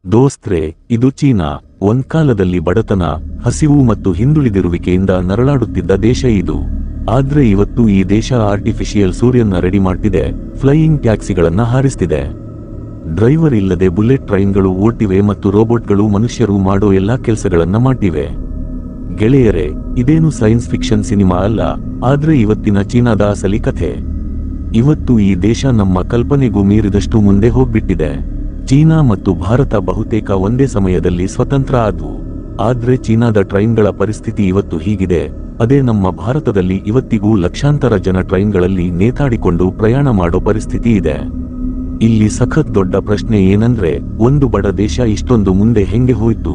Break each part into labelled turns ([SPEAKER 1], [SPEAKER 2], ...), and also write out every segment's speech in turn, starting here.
[SPEAKER 1] ದೋಸ್ತ್ರೆ, ಇದು ಚೀನಾ. ಒಂದ್ಕಾಲದಲ್ಲಿ ಬಡತನ, ಹಸಿವು ಮತ್ತು ಹಿಂದುಳಿದಿರುವಿಕೆಯಿಂದ ನರಳಾಡುತ್ತಿದ್ದ ದೇಶ ಇದು. ಆದ್ರೆ ಇವತ್ತು ಈ ದೇಶ ಆರ್ಟಿಫಿಷಿಯಲ್ ಸೂರ್ಯನ ರೆಡಿ ಮಾಡ್ತಿದೆ, ಫ್ಲೈಯಿಂಗ್ ಟ್ಯಾಕ್ಸಿಗಳನ್ನ ಹಾರಿಸ್ತಿದೆ. ಡ್ರೈವರ್ ಇಲ್ಲದೆ ಬುಲೆಟ್ ಟ್ರೈನ್ಗಳು ಓಡ್ತಿವೆ ಮತ್ತು ರೋಬೋಟ್ಗಳು ಮನುಷ್ಯರು ಮಾಡೋ ಎಲ್ಲಾ ಕೆಲಸಗಳನ್ನ ಮಾಡ್ತಿವೆ. ಗೆಳೆಯರೇ, ಇದೇನು ಸೈನ್ಸ್ ಫಿಕ್ಷನ್ ಸಿನಿಮಾ ಅಲ್ಲ, ಆದ್ರೆ ಇವತ್ತಿನ ಚೀನಾದ ಅಸಲಿ ಕಥೆ. ಇವತ್ತು ಈ ದೇಶ ನಮ್ಮ ಕಲ್ಪನೆಗೂ ಮೀರಿದಷ್ಟು ಮುಂದೆ ಹೋಗ್ಬಿಟ್ಟಿದೆ. ಚೀನಾ ಮತ್ತು ಭಾರತ ಬಹುತೇಕ ಒಂದೇ ಸಮಯದಲ್ಲಿ ಸ್ವತಂತ್ರ ಆದವು. ಆದ್ರೆ ಚೀನಾದ ಟ್ರೈನ್ಗಳ ಪರಿಸ್ಥಿತಿ ಇವತ್ತು ಹೀಗಿದೆ. ಅದೇ ನಮ್ಮ ಭಾರತದಲ್ಲಿ ಇವತ್ತಿಗೂ ಲಕ್ಷಾಂತರ ಜನ ಟ್ರೈನ್ಗಳಲ್ಲಿ ನೇತಾಡಿಕೊಂಡು ಪ್ರಯಾಣ ಮಾಡೋ ಪರಿಸ್ಥಿತಿ ಇದೆ. ಇಲ್ಲಿ ಸಖತ್ ದೊಡ್ಡ ಪ್ರಶ್ನೆ ಏನಂದ್ರೆ, ಒಂದು ಬಡ ದೇಶ ಇಷ್ಟೊಂದು ಮುಂದೆ ಹೆಂಗೆ ಹೋಯ್ತು?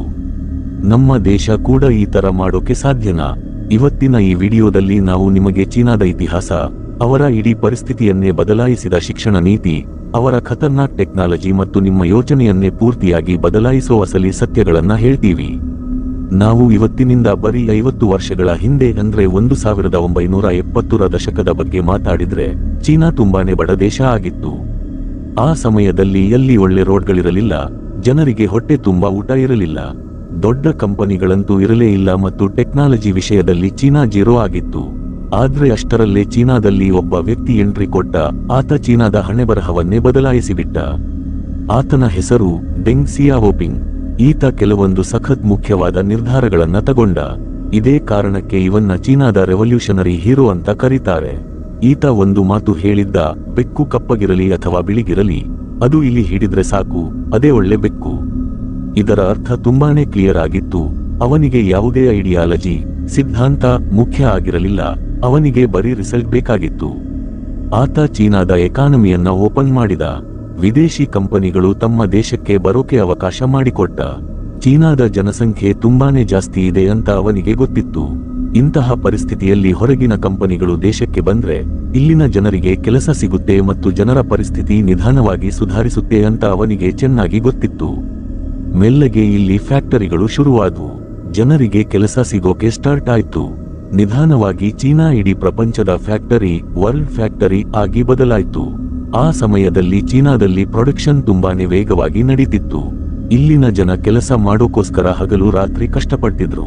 [SPEAKER 1] ನಮ್ಮ ದೇಶ ಕೂಡ ಈ ತರ ಮಾಡೋಕೆ ಸಾಧ್ಯನಾ? ಇವತ್ತಿನ ಈ ವಿಡಿಯೋದಲ್ಲಿ ನಾವು ನಿಮಗೆ ಚೀನಾದ ಇತಿಹಾಸ, ಅವರ ಇಡೀ ಪರಿಸ್ಥಿತಿಯನ್ನೇ ಬದಲಾಯಿಸಿದ ಶಿಕ್ಷಣ ನೀತಿ, ಅವರ ಖತರ್ನಾಕ್ ಟೆಕ್ನಾಲಜಿ ಮತ್ತು ನಿಮ್ಮ ಯೋಚನೆಯನ್ನೇ ಪೂರ್ತಿಯಾಗಿ ಬದಲಾಯಿಸೋ ಅಸಲಿ ಸತ್ಯಗಳನ್ನ ಹೇಳ್ತೀವಿ. ನಾವು ಇವತ್ತಿನಿಂದ ಬರೀ 50 ವರ್ಷಗಳ ಹಿಂದೆ ಅಂದ್ರೆ 1970ರ ದಶಕದ ಬಗ್ಗೆ ಮಾತಾಡಿದ್ರೆ, ಚೀನಾ ತುಂಬಾನೇ ಬಡ ದೇಶ ಆಗಿತ್ತು. ಆ ಸಮಯದಲ್ಲಿ ಎಲ್ಲಿ ಒಳ್ಳೆ ರೋಡ್ಗಳಿರಲಿಲ್ಲ, ಜನರಿಗೆ ಹೊಟ್ಟೆ ತುಂಬಾ ಊಟ ಇರಲಿಲ್ಲ, ದೊಡ್ಡ ಕಂಪನಿಗಳಂತೂ ಇರಲೇ ಇಲ್ಲ ಮತ್ತು ಟೆಕ್ನಾಲಜಿ ವಿಷಯದಲ್ಲಿ ಚೀನಾ ಜೀರೋ ಆಗಿತ್ತು. ಆದ್ರೆ ಅಷ್ಟರಲ್ಲೇ ಚೀನಾದಲ್ಲಿ ಒಬ್ಬ ವ್ಯಕ್ತಿ ಎಂಟ್ರಿ ಕೊಟ್ಟ. ಆತ ಚೀನಾದ ಹಣೆಬರಹವನ್ನೇ ಬದಲಾಯಿಸಿಬಿಟ್ಟ. ಆತನ ಹೆಸರು ಡೆಂಗ್ ಸಿಯಾವೋಪಿಂಗ್. ಈತ ಕೆಲವೊಂದು ಸಖತ್ ಮುಖ್ಯವಾದ ನಿರ್ಧಾರಗಳನ್ನ ತಗೊಂಡ. ಇದೇ ಕಾರಣಕ್ಕೆ ಇವನ್ನ ಚೀನಾದ ರೆವಲ್ಯೂಷನರಿ ಹೀರೋ ಅಂತ ಕರೀತಾರೆ. ಈತ ಒಂದು ಮಾತು ಹೇಳಿದ್ದ, ಬೆಕ್ಕು ಕಪ್ಪಗಿರಲಿ ಅಥವಾ ಬಿಳಿಗಿರಲಿ, ಅದು ಇಲ್ಲಿ ಹಿಡಿದ್ರೆ ಸಾಕು, ಅದೇ ಒಳ್ಳೆ ಬೆಕ್ಕು. ಇದರ ಅರ್ಥ ತುಂಬಾನೇ ಕ್ಲಿಯರ್ ಆಗಿತ್ತು. ಅವನಿಗೆ ಯಾವುದೇ ಐಡಿಯಾಲಜಿ, ಸಿದ್ಧಾಂತ ಮುಖ್ಯ ಆಗಿರಲಿಲ್ಲ, ಅವನಿಗೆ ಬರೀ ರಿಸಲ್ಟ್ ಬೇಕಾಗಿತ್ತು. ಆತ ಚೀನಾದ ಎಕಾನಮಿಯನ್ನ ಓಪನ್ ಮಾಡಿದ. ವಿದೇಶಿ ಕಂಪನಿಗಳು ತಮ್ಮ ದೇಶಕ್ಕೆ ಬರೋಕೆ ಅವಕಾಶ ಮಾಡಿಕೊಟ್ಟ. ಚೀನಾದ ಜನಸಂಖ್ಯೆ ತುಂಬಾನೇ ಜಾಸ್ತಿ ಇದೆ ಅಂತ ಅವನಿಗೆ ಗೊತ್ತಿತ್ತು. ಇಂತಹ ಪರಿಸ್ಥಿತಿಯಲ್ಲಿ ಹೊರಗಿನ ಕಂಪನಿಗಳು ದೇಶಕ್ಕೆ ಬಂದ್ರೆ ಇಲ್ಲಿನ ಜನರಿಗೆ ಕೆಲಸ ಸಿಗುತ್ತೆ ಮತ್ತು ಜನರ ಪರಿಸ್ಥಿತಿ ನಿಧಾನವಾಗಿ ಸುಧಾರಿಸುತ್ತೆ ಅಂತ ಅವನಿಗೆ ಚೆನ್ನಾಗಿ ಗೊತ್ತಿತ್ತು. ಮೆಲ್ಲಗೆ ಇಲ್ಲಿ ಫ್ಯಾಕ್ಟರಿಗಳು ಶುರುವಾದವು. ಜನರಿಗೆ ಕೆಲಸ ಸಿಗೋಕೆ ಸ್ಟಾರ್ಟ್ ಆಯ್ತು. ನಿಧಾನವಾಗಿ ಚೀನಾ ಇಡೀ ಪ್ರಪಂಚದ ಫ್ಯಾಕ್ಟರಿ, ವರ್ಲ್ಡ್ ಫ್ಯಾಕ್ಟರಿ ಆಗಿ ಬದಲಾಯಿತು. ಆ ಸಮಯದಲ್ಲಿ ಚೀನಾದಲ್ಲಿ ಪ್ರೊಡಕ್ಷನ್ ತುಂಬಾನೇ ವೇಗವಾಗಿ ನಡೀತಿತ್ತು. ಇಲ್ಲಿನ ಜನ ಕೆಲಸ ಮಾಡೋಕೋಸ್ಕರ ಹಗಲು ರಾತ್ರಿ ಕಷ್ಟಪಡ್ತಿದ್ರು.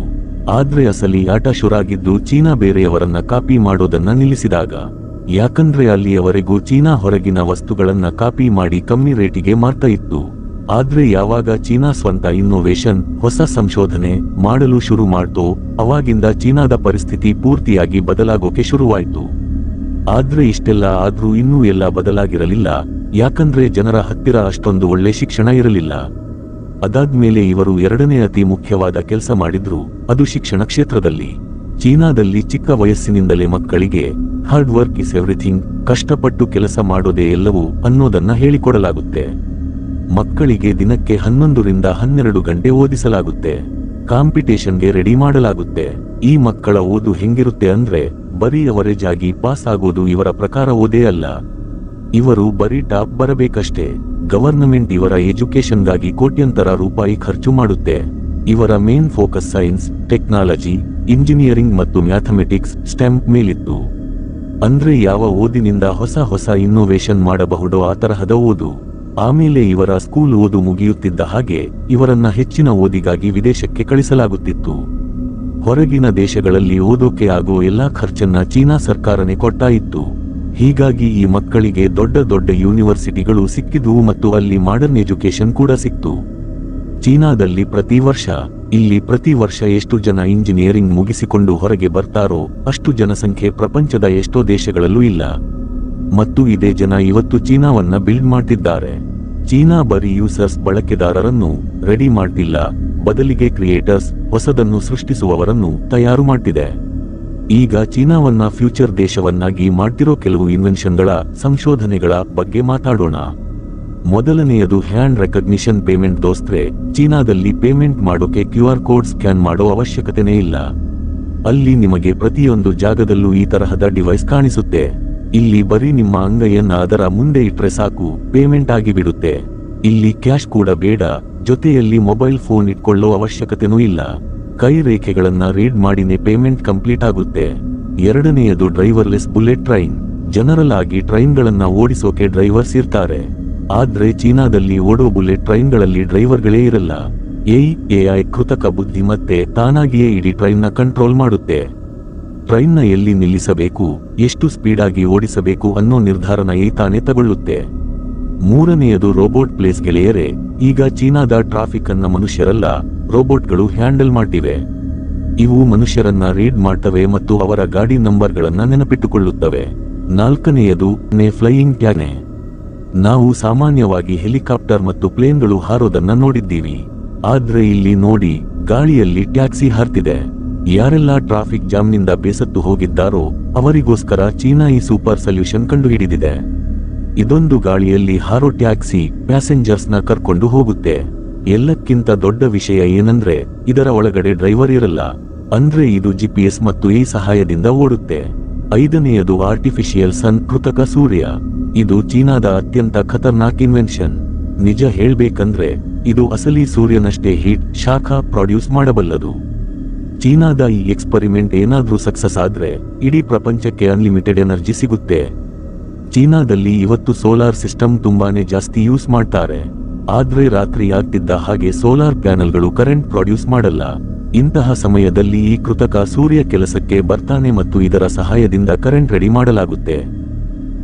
[SPEAKER 1] ಆದ್ರೆ ಅಸಲಿ ಆಟ ಶುರಾಗಿದ್ದು ಚೀನಾ ಬೇರೆಯವರನ್ನ ಕಾಪಿ ಮಾಡೋದನ್ನ ನಿಲ್ಲಿಸಿದಾಗ. ಯಾಕಂದ್ರೆ ಅಲ್ಲಿಯವರೆಗೂ ಚೀನಾ ಹೊರಗಿನ ವಸ್ತುಗಳನ್ನ ಕಾಪಿ ಮಾಡಿ ಕಮ್ಮಿ ರೇಟಿಗೆ ಮಾರ್ತಾ ಇತ್ತು. ಆದ್ರೆ ಯಾವಾಗ ಚೀನಾ ಸ್ವಂತ ಇನ್ನೋವೇಷನ್, ಹೊಸ ಸಂಶೋಧನೆ ಮಾಡಲು ಶುರು ಮಾಡ್ತೋ, ಅವಾಗಿಂದ ಚೀನಾದ ಪರಿಸ್ಥಿತಿ ಪೂರ್ತಿಯಾಗಿ ಬದಲಾಗೋಕೆ ಶುರುವಾಯ್ತು. ಆದ್ರೆ ಇಷ್ಟೆಲ್ಲ ಆದ್ರೂ ಇನ್ನೂ ಎಲ್ಲ ಬದಲಾಗಿರಲಿಲ್ಲ. ಯಾಕಂದ್ರೆ ಜನರ ಹತ್ತಿರ ಅಷ್ಟೊಂದು ಒಳ್ಳೆ ಶಿಕ್ಷಣ ಇರಲಿಲ್ಲ. ಅದಾದ್ಮೇಲೆ ಇವರು ಎರಡನೇ ಅತಿ ಮುಖ್ಯವಾದ ಕೆಲಸ ಮಾಡಿದ್ರು, ಅದು ಶಿಕ್ಷಣ ಕ್ಷೇತ್ರದಲ್ಲಿ. ಚೀನಾದಲ್ಲಿ ಚಿಕ್ಕ ವಯಸ್ಸಿನಿಂದಲೇ ಮಕ್ಕಳಿಗೆ ಹಾರ್ಡ್ ವರ್ಕ್ ಇಸ್ ಎವ್ರಿಥಿಂಗ್, ಕಷ್ಟಪಟ್ಟು ಕೆಲಸ ಮಾಡೋದೇ ಎಲ್ಲವೂ ಅನ್ನೋದನ್ನ ಹೇಳಿಕೊಡಲಾಗುತ್ತೆ. ಮಕ್ಕಳಿಗೆ ದಿನಕ್ಕೆ 11ರಿಂದ 12 ಗಂಟೆ ಓದಿಸಲಾಗುತ್ತೆ. ಕಾಂಪಿಟೇಷನ್ಗೆ ರೆಡಿ ಮಾಡಲಾಗುತ್ತೆ. ಈ ಮಕ್ಕಳ ಓದು ಹೆಂಗಿರುತ್ತೆ ಅಂದ್ರೆ, ಬರೀ ಅವರೇಜ್ ಆಗಿ ಪಾಸ್ ಆಗೋದು ಇವರ ಪ್ರಕಾರ ಓದೇ ಅಲ್ಲ. ಇವರು ಬರೀ ಟಾಪ್ ಬರಬೇಕಷ್ಟೇ. ಗವರ್ನಮೆಂಟ್ ಇವರ ಎಜುಕೇಶನ್ಗಾಗಿ ಕೋಟ್ಯಂತರ ರೂಪಾಯಿ ಖರ್ಚು ಮಾಡುತ್ತೆ. ಇವರ main focus science, technology, engineering ಮತ್ತು ಮ್ಯಾಥಮೆಟಿಕ್ಸ್, ಸ್ಟೆಮ್ ಮೇಲಿತ್ತು. ಅಂದ್ರೆ ಯಾವ ಓದಿನಿಂದ ಹೊಸ ಇನ್ನೋವೇಷನ್ ಮಾಡಬಹುದೋ ಆ ತರಹದ ಓದು. ಆಮೇಲೆ ಇವರ ಸ್ಕೂಲ್ ಓದು ಮುಗಿಯುತ್ತಿದ್ದ ಹಾಗೆ ಇವರನ್ನ ಹೆಚ್ಚಿನ ಓದಿಗಾಗಿ ವಿದೇಶಕ್ಕೆ ಕಳಿಸಲಾಗುತ್ತಿತ್ತು. ಹೊರಗಿನ ದೇಶಗಳಲ್ಲಿ ಓದೋಕೆ ಆಗೋ ಎಲ್ಲಾ ಖರ್ಚನ್ನ ಚೀನಾ ಸರ್ಕಾರನೇ ಕೊಡ್ತಾ ಇತ್ತು. ಹೀಗಾಗಿ ಈ ಮಕ್ಕಳಿಗೆ ದೊಡ್ಡ ದೊಡ್ಡ ಯೂನಿವರ್ಸಿಟಿಗಳು ಸಿಕ್ಕಿದ್ವು ಮತ್ತು ಅಲ್ಲಿ ಮಾಡರ್ನ್ ಎಜುಕೇಶನ್ ಕೂಡ ಸಿಕ್ತು. ಚೀನಾದಲ್ಲಿ ಪ್ರತಿ ವರ್ಷ ಎಷ್ಟು ಜನ ಇಂಜಿನಿಯರಿಂಗ್ ಮುಗಿಸಿಕೊಂಡು ಹೊರಗೆ ಬರ್ತಾರೋ ಅಷ್ಟು ಜನಸಂಖ್ಯೆ ಪ್ರಪಂಚದ ಎಷ್ಟೋ ದೇಶಗಳಲ್ಲೂ ಇಲ್ಲ. ಮತ್ತು ಇದೇ ಜನ ಇವತ್ತು ಚೀನಾವನ್ನ ಬಿಲ್ಡ್ ಮಾಡ್ತಿದ್ದಾರೆ. ಚೀನಾ ಬರೀ ಯೂಸರ್ಸ್, ಬಳಕೆದಾರರನ್ನು ರೆಡಿ ಮಾಡ್ತಿಲ್ಲ, ಬದಲಿಗೆ ಕ್ರಿಯೇಟರ್ಸ್, ಹೊಸದನ್ನು ಸೃಷ್ಟಿಸುವವರನ್ನು ತಯಾರು ಮಾಡ್ತಿದೆ. ಈಗ ಚೀನಾವನ್ನ ಫ್ಯೂಚರ್ ದೇಶವನ್ನಾಗಿ ಮಾಡ್ತಿರೋ ಕೆಲವು ಇನ್ವೆನ್ಷನ್ಗಳ, ಸಂಶೋಧನೆಗಳ ಬಗ್ಗೆ ಮಾತಾಡೋಣ. ಮೊದಲನೆಯದು ಹ್ಯಾಂಡ್ ರೆಕಗ್ನಿಷನ್ ಪೇಮೆಂಟ್. ದೋಸ್ತ್ರೆ, ಚೀನಾದಲ್ಲಿ ಪೇಮೆಂಟ್ ಮಾಡೋಕೆ QR ಕೋಡ್ ಸ್ಕ್ಯಾನ್ ಮಾಡೋ ಅವಶ್ಯಕತೆನೇ ಇಲ್ಲ. ಅಲ್ಲಿ ನಿಮಗೆ ಪ್ರತಿಯೊಂದು ಜಾಗದಲ್ಲೂ ಈ ತರಹದ ಡಿವೈಸ್ ಕಾಣಿಸುತ್ತೆ. ಇಲ್ಲಿ ಬರೀ ನಿಮ್ಮ ಅಂಗೈಯನ್ನ ಅದರ ಮುಂದೆ ಇಟ್ರೆ ಸಾಕು, ಪೇಮೆಂಟ್ ಆಗಿಬಿಡುತ್ತೆ. ಇಲ್ಲಿ ಕ್ಯಾಶ್ ಕೂಡ ಬೇಡ, ಜೊತೆಯಲ್ಲಿ ಮೊಬೈಲ್ ಫೋನ್ ಇಟ್ಕೊಳ್ಳೋ ಅವಶ್ಯಕತೆನೂ ಇಲ್ಲ. ಕೈ ರೇಖೆಗಳನ್ನ ರೀಡ್ ಮಾಡಿನೇ ಪೇಮೆಂಟ್ ಕಂಪ್ಲೀಟ್ ಆಗುತ್ತೆ. ಎರಡನೆಯದು ಡ್ರೈವರ್ಲೆಸ್ ಬುಲೆಟ್ ಟ್ರೈನ್. ಜನರಲ್ ಆಗಿ ಟ್ರೈನ್ಗಳನ್ನ ಓಡಿಸೋಕೆ ಡ್ರೈವರ್ಸ್ ಇರ್ತಾರೆ. ಆದ್ರೆ ಚೀನಾದಲ್ಲಿ ಓಡೋ ಬುಲೆಟ್ ಟ್ರೈನ್ಗಳಲ್ಲಿ ಡ್ರೈವರ್ಗಳೇ ಇರಲ್ಲ. ಎಐ ಕೃತಕ ಬುದ್ಧಿ ಮತ್ತೆ ತಾನಾಗಿಯೇ ಇಡೀ ಟ್ರೈನ್ನ ಕಂಟ್ರೋಲ್ ಮಾಡುತ್ತೆ. ಟ್ರೈನ್ನ ಎಲ್ಲಿ ನಿಲ್ಲಿಸಬೇಕು, ಎಷ್ಟು ಸ್ಪೀಡಾಗಿ ಓಡಿಸಬೇಕು ಅನ್ನೋ ನಿರ್ಧಾರನ ತಾನೇ ತಗೊಳ್ಳುತ್ತೆ. ಮೂರನೆಯದು ರೋಬೋಟ್ ಪ್ಲೇಸ್ ಗೆಳೆಯರೇ. ಈಗ ಚೀನಾದ ಟ್ರಾಫಿಕ್ ಅನ್ನ ಮನುಷ್ಯರಲ್ಲ, ರೋಬೋಟ್ಗಳು ಹ್ಯಾಂಡಲ್ ಮಾಡ್ತಿವೆ. ಇವು ಮನುಷ್ಯರನ್ನ ರೀಡ್ ಮಾಡ್ತವೆ ಮತ್ತು ಅವರ ಗಾಡಿ ನಂಬರ್ಗಳನ್ನ ನೆನಪಿಟ್ಟುಕೊಳ್ಳುತ್ತವೆ. ನಾಲ್ಕನೆಯದು ಫ್ಲೈಯಿಂಗ್ ಟ್ಯಾನೆ. ನಾವು ಸಾಮಾನ್ಯವಾಗಿ ಹೆಲಿಕಾಪ್ಟರ್ ಮತ್ತು ಪ್ಲೇನ್ಗಳು ಹಾರೋದನ್ನ ನೋಡಿದ್ದೀವಿ. ಆದ್ರೆ ಇಲ್ಲಿ ನೋಡಿ, ಗಾಳಿಯಲ್ಲಿ ಟ್ಯಾಕ್ಸಿ ಹಾರ್ತಿದೆ. ಯಾರೆಲ್ಲ ಟ್ರಾಫಿಕ್ ಜಾಮ್ನಿಂದ ಬೇಸತ್ತು ಹೋಗಿದ್ದಾರೋ ಅವರಿಗೋಸ್ಕರ ಚೀನಾ ಈ ಸೂಪರ್ ಸೊಲ್ಯೂಷನ್ ಕಂಡುಹಿಡಿದಿದೆ. ಇದೊಂದು ಗಾಳಿಯಲ್ಲಿ ಹಾರೋ ಟ್ಯಾಕ್ಸಿ ಪ್ಯಾಸೆಂಜರ್ಸ್ನ ಕರ್ಕೊಂಡು ಹೋಗುತ್ತೆ. ಎಲ್ಲಕ್ಕಿಂತ ದೊಡ್ಡ ವಿಷಯ ಏನಂದ್ರೆ ಇದರ ಒಳಗಡೆ ಡ್ರೈವರ್ ಇರಲ್ಲ. ಅಂದ್ರೆ ಇದು GPS ಮತ್ತು ಈ ಸಹಾಯದಿಂದ ಓಡುತ್ತೆ. ಐದನೆಯದು ಆರ್ಟಿಫಿಷಿಯಲ್ ಸನ್, ಕೃತಕ ಸೂರ್ಯ. ಇದು ಚೀನಾದ ಅತ್ಯಂತ ಖತರ್ನಾಕ್ ಇನ್ವೆನ್ಷನ್. ನಿಜ ಹೇಳ್ಬೇಕಂದ್ರೆ ಇದು ಅಸಲಿ ಸೂರ್ಯನಷ್ಟೇ ಹೀಟ್, ಶಾಖ ಪ್ರೊಡ್ಯೂಸ್ ಮಾಡಬಲ್ಲದು. ಚೀನಾದ ಈ ಎಕ್ಸ್ಪರಿಮೆಂಟ್ ಏನಾದ್ರೂ ಸಕ್ಸಸ್ ಆದ್ರೆ ಇಡೀ ಪ್ರಪಂಚಕ್ಕೆ ಅನ್ಲಿಮಿಟೆಡ್ ಎನರ್ಜಿ ಸಿಗುತ್ತೆ. ಚೀನಾದಲ್ಲಿ ಇವತ್ತು ಸೋಲಾರ್ ಸಿಸ್ಟಮ್ ತುಂಬಾನೇ ಜಾಸ್ತಿ ಯೂಸ್ ಮಾಡ್ತಾರೆ. ಆದ್ರೆ ರಾತ್ರಿ ಆಗ್ತಿದ್ದ ಹಾಗೆ ಸೋಲಾರ್ ಪ್ಯಾನಲ್ಗಳು ಕರೆಂಟ್ ಪ್ರೊಡ್ಯೂಸ್ ಮಾಡಲ್ಲ. ಇಂತಹ ಸಮಯದಲ್ಲಿ ಈ ಕೃತಕ ಸೂರ್ಯ ಕೆಲಸಕ್ಕೆ ಬರ್ತಾನೆ ಮತ್ತು ಇದರ ಸಹಾಯದಿಂದ ಕರೆಂಟ್ ರೆಡಿ ಮಾಡಲಾಗುತ್ತೆ.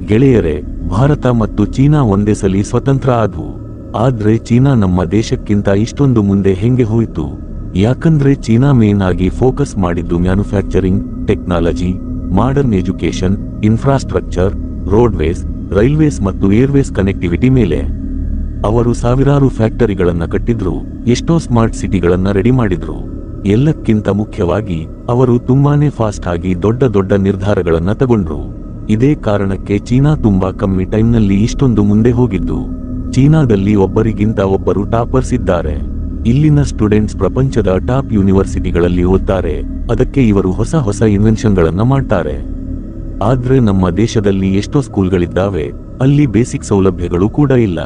[SPEAKER 1] ಗೆಳೆಯರೇ, ಭಾರತ ಮತ್ತು ಚೀನಾ ಒಂದೇ ಸಲಿ ಸ್ವತಂತ್ರ ಆದ್ವು. ಆದ್ರೆ ಚೀನಾ ನಮ್ಮ ದೇಶಕ್ಕಿಂತ ಇಷ್ಟೊಂದು ಮುಂದೆ ಹೆಂಗೆ ಹೋಯಿತು? ಯಾಕಂದ್ರೆ ಚೀನಾ ಮೇನ್ ಆಗಿ ಫೋಕಸ್ ಮಾಡಿದ್ದು manufacturing, technology, modern education, infrastructure, roadways, railways ಮತ್ತು ಏರ್ವೇಸ್ ಕನೆಕ್ಟಿವಿಟಿ ಮೇಲೆ. ಅವರು ಸಾವಿರಾರು ಫ್ಯಾಕ್ಟರಿಗಳನ್ನ ಕಟ್ಟಿದ್ರು, ಎಷ್ಟೋ ಸ್ಮಾರ್ಟ್ ಸಿಟಿಗಳನ್ನ ರೆಡಿ ಮಾಡಿದ್ರು. ಎಲ್ಲಕ್ಕಿಂತ ಮುಖ್ಯವಾಗಿ ಅವರು ತುಂಬಾನೇ ಫಾಸ್ಟ್ ಆಗಿ ದೊಡ್ಡ ದೊಡ್ಡ ನಿರ್ಧಾರಗಳನ್ನ ತಗೊಂಡ್ರು. ಇದೇ ಕಾರಣಕ್ಕೆ ಚೀನಾ ತುಂಬಾ ಕಮ್ಮಿ ಟೈಮ್ನಲ್ಲಿ ಇಷ್ಟೊಂದು ಮುಂದೆ ಹೋಗಿದ್ದು. ಚೀನಾದಲ್ಲಿ ಒಬ್ಬರಿಗಿಂತ ಒಬ್ಬರು ಟಾಪರ್ಸ್ ಇದ್ದಾರೆ. ಇಲ್ಲಿನ ಸ್ಟೂಡೆಂಟ್ಸ್ ಪ್ರಪಂಚದ ಟಾಪ್ ಯೂನಿವರ್ಸಿಟಿಗಳಲ್ಲಿ ಓದ್ತಾರೆ. ಅದಕ್ಕೆ ಇವರು ಹೊಸ ಹೊಸ ಇನ್ವೆನ್ಷನ್ಗಳನ್ನ ಮಾಡ್ತಾರೆ. ಆದ್ರೆ ನಮ್ಮ ದೇಶದಲ್ಲಿ ಎಷ್ಟೋ ಸ್ಕೂಲ್ಗಳಿದ್ದಾವೆ, ಅಲ್ಲಿ ಬೇಸಿಕ್ ಸೌಲಭ್ಯಗಳು ಕೂಡ ಇಲ್ಲ.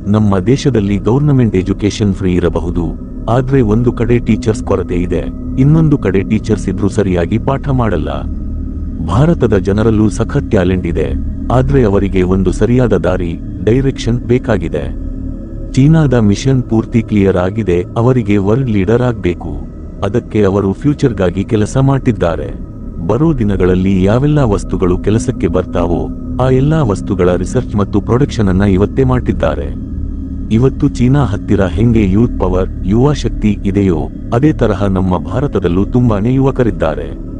[SPEAKER 1] ನಮ್ಮ ದೇಶದಲ್ಲಿ ಗವರ್ನಮೆಂಟ್ ಎಜುಕೇಶನ್ ಫ್ರೀ ಇರಬಹುದು, ಆದ್ರೆ ಒಂದು ಕಡೆ ಟೀಚರ್ಸ್ ಕೊರತೆ ಇದೆ, ಇನ್ನೊಂದು ಕಡೆ ಟೀಚರ್ಸ್ ಇದ್ರೂ ಸರಿಯಾಗಿ ಪಾಠ ಮಾಡಲ್ಲ. ಭಾರತದ ಜನರಲ್ಲೂ ಸಖತ್ ಟ್ಯಾಲೆಂಟ್ ಇದೆ, ಆದ್ರೆ ಅವರಿಗೆ ಒಂದು ಸರಿಯಾದ ದಾರಿ, ಡೈರೆಕ್ಷನ್ ಬೇಕಾಗಿದೆ. ಚೀನಾದ ಮಿಷನ್ ಪೂರ್ತಿ ಕ್ಲಿಯರ್ ಆಗಿದೆ, ಅವರಿಗೆ ವರ್ಲ್ಡ್ ಲೀಡರ್ ಆಗ್ಬೇಕು. ಅದಕ್ಕೆ ಅವರು ಫ್ಯೂಚರ್ಗಾಗಿ ಕೆಲಸ ಮಾಡ್ತಿದ್ದಾರೆ. ಬರೋ ದಿನಗಳಲ್ಲಿ ಯಾವೆಲ್ಲ ವಸ್ತುಗಳು ಕೆಲಸಕ್ಕೆ ಬರ್ತಾವೋ ಆ ಎಲ್ಲಾ ವಸ್ತುಗಳ ರಿಸರ್ಚ್ ಮತ್ತು ಪ್ರೊಡಕ್ಷನ್ ಅನ್ನ ಇವತ್ತೇ ಮಾಡ್ತಿದ್ದಾರೆ. ಇವತ್ತು ಚೀನಾ ಹತ್ತಿರ ಹೆಂಗೆ ಯೂತ್ ಪವರ್, ಯುವ ಶಕ್ತಿ ಇದೆಯೋ ಅದೇ ತರಹ ನಮ್ಮ ಭಾರತದಲ್ಲೂ ತುಂಬಾನೇ ಯುವಕರಿದ್ದಾರೆ.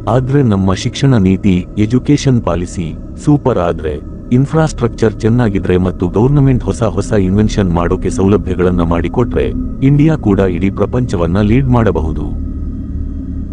[SPEAKER 1] ಆದ್ರೆ ನಮ್ಮ ಶಿಕ್ಷಣ ನೀತಿ, ಎಜುಕೇಶನ್ ಪಾಲಿಸಿ ಸೂಪರ್ ಆದ್ರೆ, ಇನ್ಫ್ರಾಸ್ಟ್ರಕ್ಚರ್ ಚೆನ್ನಾಗಿದ್ರೆ ಮತ್ತು ಗವರ್ನಮೆಂಟ್ ಹೊಸ ಹೊಸ ಇನ್ವೆನ್ಷನ್ ಮಾಡೋಕೆ ಸೌಲಭ್ಯಗಳನ್ನ ಮಾಡಿಕೊಟ್ರೆ ಇಂಡಿಯಾ ಕೂಡ ಇಡೀ ಪ್ರಪಂಚವನ್ನ ಲೀಡ್ ಮಾಡಬಹುದು.